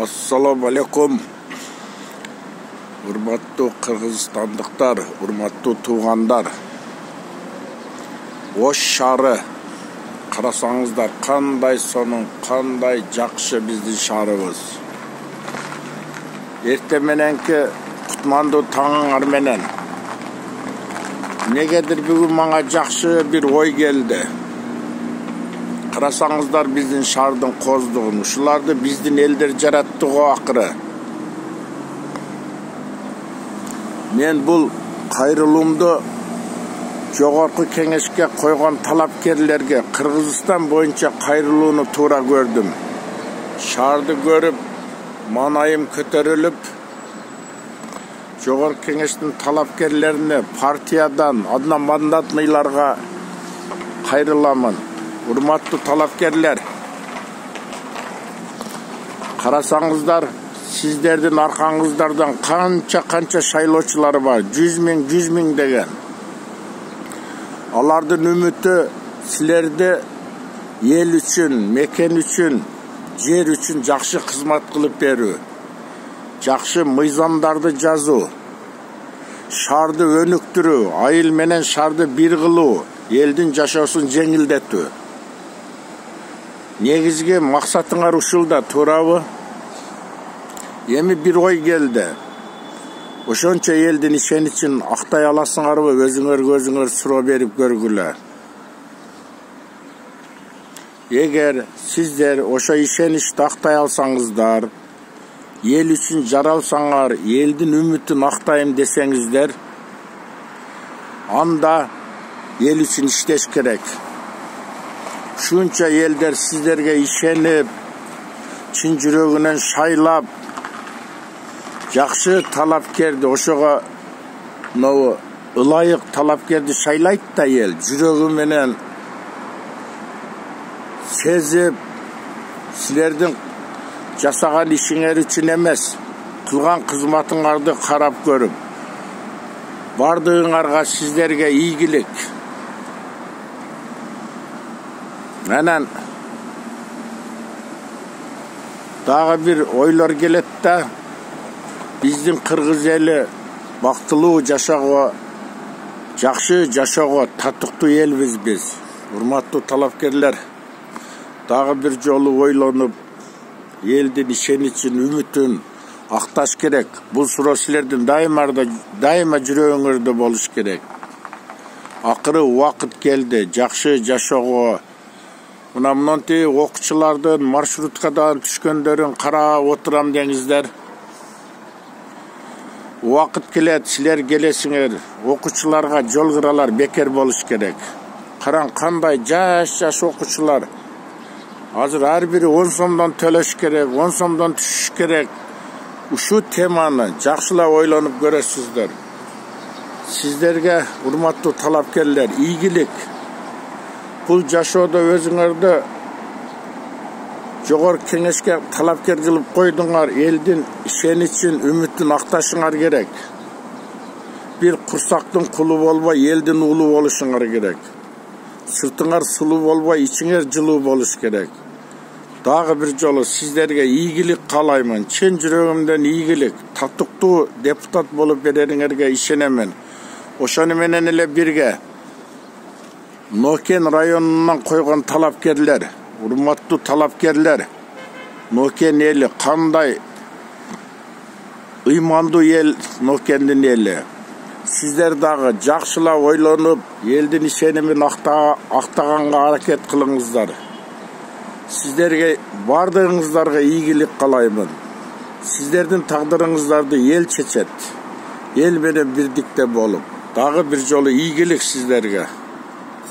Assalamu alaikum. Hurmatlı Kırgızstandықтар, hurmatlı tuğanдар. Ош шары қарасаңыздар, қандай соның, қандай жақшы біздің шарыбыз. Ертемененки құтманды таңыңар менен. Негедір бүгін маңа жақшы бір ой келді. Қарасаңыздар біздің шардың қоздығын, ушыларды біздің елдер жараттығы ақыры. Мен бұл қайрылымды жоғарғы кеңеске қойған талапкерлерге Қырғызстан бойынша қайрылуыны тура көрдім. Шарды көріп, манайым көтеріліп, жоғарғы кеңестің талапкерлеріне партиядан адына мандатныйларға қайрыламын. Hurmatlı talapkerler, қарасаңыздар, сіздердің арқаңыздардан қанша шайлаушылары бар, 100 мың деген. Алардың үміті сілерді ел үшін, мекен үшін, жер үшін жақсы қызмат қылып беру, жақсы мыйзамдарды жазу, шарды өніктіру, айыл менен шарды бір қылу, елдің жашаусын жеңілдету. Негізге мақсатыңар ушулда турабы? Эми bir ой келді. Ошончо елдин ишен үчүн актай аласыңарбы? Өзүңөр суроо берип көргүлө. Эгер сиздер ошо ишеничти актай алсаңыздар, ел үчүн жаралсаңар, элдин үмүтүн актайм десеңиздер, анда ел үчүн иштеш керек. Şunca елдер сіздерге ишеніп, чын жүрөгүнөн шайлап, жакшы талапкерди, ошого ылайык талапкерди шайлайт да ел, жүрөгү менен сезип, силердин жасаган ишиңер үчүн эмес, кылган кызматыңарды карап көрүп, бардыгыңарга сиздерге ийгилик. Менен дагы бир ойлор келет да, биздин кыргыз эли бактылуу жашоого, жакшы жашоого татыктуу элбиз биз. Урматтуу талапкерлер, дагы бир жолу ойлонуп, элдин ишеничин, үмүтүн акташ керек. Бул суроо силердин дайыма жүрөгүңөрдө болуш керек. Акыры убакыт келди, жакшы жашоого. Мынамнанти окуучулардын маршруткадан түшкөндөрүн карап отурам деңиздер. Убакыт келет, силер келесиңер, окуучуларга жол кыралар бекер болуш керек. Караң кандай жаш окуучулар. Азыр ар бири 10 сомдон төлөш керек, 10 сомдон түшүш керек. Ушу теманы жакшылап ойлонуп көрөсүздөр. Сиздерге, урматтуу талапкерлер, ийгилик. Бұл жашоодо өзүңөрдү жогорку кеңешке талапкер кылып койдуңар, элдин ишеничин, үмүтүн акташыңар керек. Бир курсактын кулу болбой, элдин уулу болушуңар керек. Сыртыңар сулуу болбой, ичиңер жылуу болуш керек. Дагы бир жолу сиздерге ийгилик каалаймын, чын жүрөгүмдөн ийгилик, татыктуу депутат болуп берериңерге ишенемин. Ошону менен эле бирге Нокен районунан койгон талапкерлер, урматтуу талапкерлер, Нокен эли кандай ыймандуу эл Нокендин эли. Сиздер дагы жакшылап ойлонуп, элдин ишенимин актаганга аракет кылыңыздар. Сиздерге бардыгыңыздарга ийгилик каалаймын. Сиздердин тагдырыңыздарды эл чечет. Эл менен бирдикте болуп, дагы бир жолу ийгилик сиздерге.